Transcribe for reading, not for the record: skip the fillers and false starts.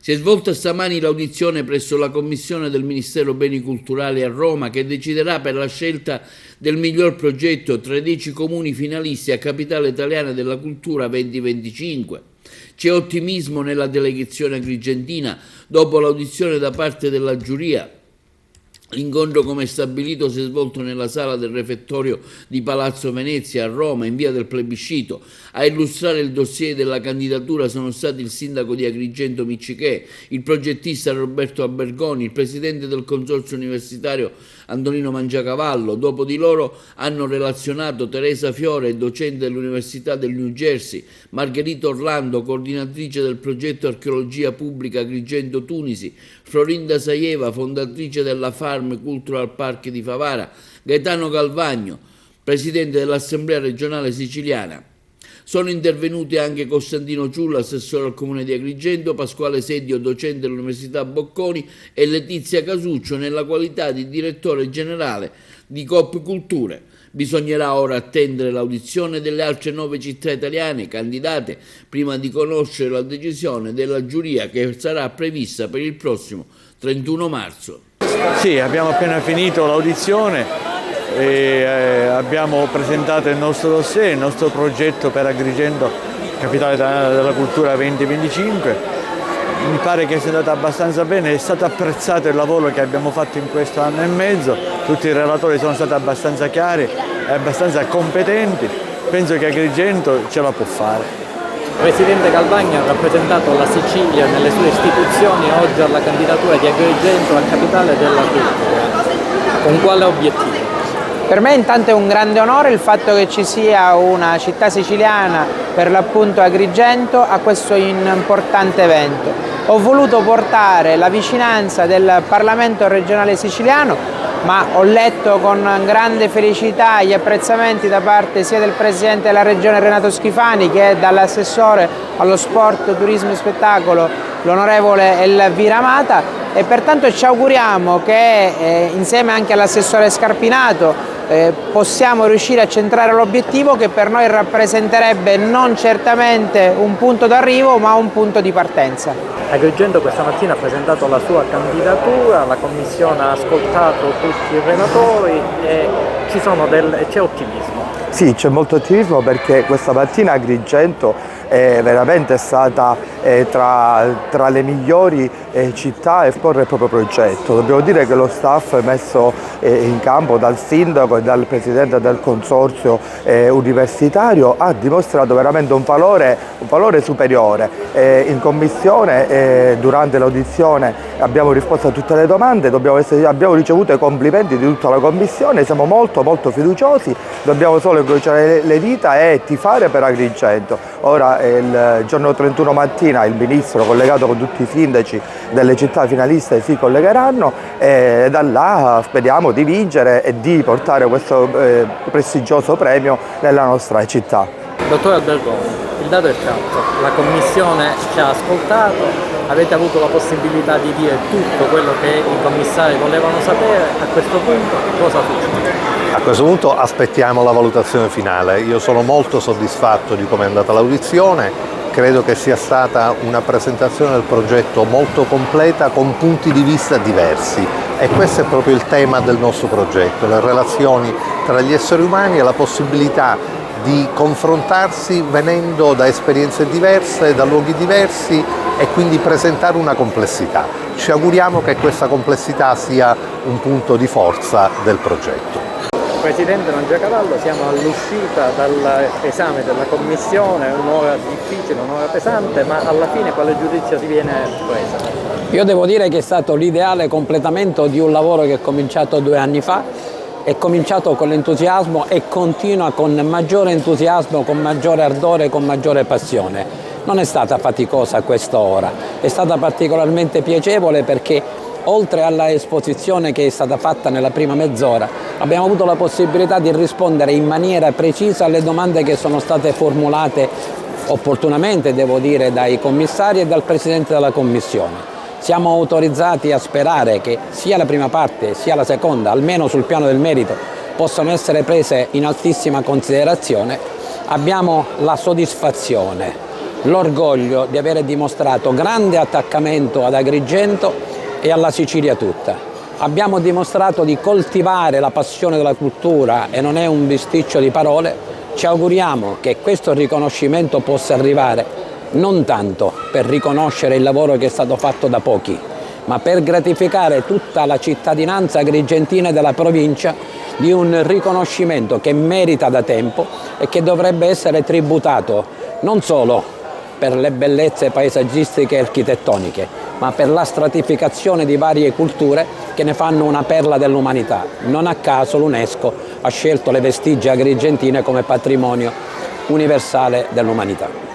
Si è svolta stamani l'audizione presso la Commissione del Ministero Beni Culturali a Roma che deciderà per la scelta del miglior progetto tra i 10 comuni finalisti a Capitale Italiana della Cultura 2025. C'è ottimismo nella delegazione agrigentina dopo l'audizione da parte della giuria. L'incontro, come stabilito, si è svolto nella sala del refettorio di Palazzo Venezia a Roma, in via del Plebiscito. A illustrare il dossier della candidatura sono stati il sindaco di Agrigento Miccichè, il progettista Roberto Albergoni, il presidente del consorzio universitario Antonino Mangiacavallo. Dopo di loro hanno relazionato Teresa Fiore, docente dell'Università del New Jersey, Margherita Orlando, coordinatrice del progetto Archeologia Pubblica Agrigento Tunisi, Florinda Saieva, fondatrice della Farm Cultural Park di Favara, Gaetano Galvagno, presidente dell'Assemblea regionale siciliana. Sono intervenuti anche Costantino Ciulla, assessore al Comune di Agrigento, Pasquale Sedio, docente dell'Università Bocconi, e Letizia Casuccio nella qualità di direttore generale di Coop Culture. Bisognerà ora attendere l'audizione delle altre 9 città italiane candidate prima di conoscere la decisione della giuria, che sarà prevista per il prossimo 31 marzo. Sì, abbiamo appena finito l'audizione e abbiamo presentato il nostro dossier, il nostro progetto per Agrigento Capitale della Cultura 2025. Mi pare che sia andata abbastanza bene, è stato apprezzato il lavoro che abbiamo fatto in questo anno e mezzo, tutti i relatori sono stati abbastanza chiari e abbastanza competenti, penso che Agrigento ce la può fare. Il Presidente Galvagno ha rappresentato la Sicilia nelle sue istituzioni oggi alla candidatura di Agrigento a Capitale della Cultura. Con quale obiettivo? Per me intanto è un grande onore il fatto che ci sia una città siciliana, per l'appunto Agrigento, a questo importante evento. Ho voluto portare la vicinanza del Parlamento regionale siciliano, ma ho letto con grande felicità gli apprezzamenti da parte sia del Presidente della Regione Renato Schifani che dall'assessore allo sport, turismo e spettacolo, l'onorevole Elvira Amata, e pertanto ci auguriamo che insieme anche all'assessore Scarpinato possiamo riuscire a centrare l'obiettivo che per noi rappresenterebbe non certamente un punto d'arrivo ma un punto di partenza. Agrigento questa mattina ha presentato la sua candidatura, la Commissione ha ascoltato tutti i relatori e c'è ottimismo. Sì, c'è molto ottimismo perché questa mattina Agrigento è veramente stata tra le migliori città a esporre il proprio progetto. Dobbiamo dire che lo staff messo in campo dal sindaco e dal presidente del consorzio universitario ha dimostrato veramente un valore superiore. In commissione durante l'audizione abbiamo risposto a tutte le domande, abbiamo ricevuto i complimenti di tutta la commissione, siamo molto fiduciosi, dobbiamo solo incrociare le dita e tifare per Agrigento. Ora il giorno 31 mattina il ministro, collegato con tutti i sindaci delle città finaliste, si collegheranno e da là speriamo di vincere e di portare questo prestigioso premio nella nostra città. Dottor Albergoni, il dato è certo, la Commissione ci ha ascoltato, avete avuto la possibilità di dire tutto quello che i commissari volevano sapere, a questo punto cosa succede? A questo punto aspettiamo la valutazione finale. Io sono molto soddisfatto di come è andata l'audizione, credo che sia stata una presentazione del progetto molto completa con punti di vista diversi e questo è proprio il tema del nostro progetto, le relazioni tra gli esseri umani e la possibilità di confrontarsi venendo da esperienze diverse, da luoghi diversi e quindi presentare una complessità. Ci auguriamo che questa complessità sia un punto di forza del progetto. Presidente Mangiacavallo, siamo all'uscita dall'esame della Commissione, un'ora difficile, un'ora pesante, ma alla fine quale giudizio si viene presa? Io devo dire che è stato l'ideale completamento di un lavoro che è cominciato 2 anni fa, è cominciato con l'entusiasmo e continua con maggiore entusiasmo, con maggiore ardore, con maggiore passione. Non è stata faticosa a quest'ora, è stata particolarmente piacevole perché oltre alla esposizione che è stata fatta nella prima mezz'ora, abbiamo avuto la possibilità di rispondere in maniera precisa alle domande che sono state formulate opportunamente, devo dire, dai commissari e dal Presidente della Commissione. Siamo autorizzati a sperare che sia la prima parte sia la seconda, almeno sul piano del merito, possano essere prese in altissima considerazione. Abbiamo la soddisfazione l'orgoglio di aver dimostrato grande attaccamento ad Agrigento e alla Sicilia tutta. Abbiamo dimostrato di coltivare la passione della cultura e non è un bisticcio di parole. Ci auguriamo che questo riconoscimento possa arrivare non tanto per riconoscere il lavoro che è stato fatto da pochi, ma per gratificare tutta la cittadinanza agrigentina e della provincia di un riconoscimento che merita da tempo e che dovrebbe essere tributato non solo per le bellezze paesaggistiche e architettoniche, ma per la stratificazione di varie culture che ne fanno una perla dell'umanità. Non a caso l'UNESCO ha scelto le vestigia agrigentine come patrimonio universale dell'umanità.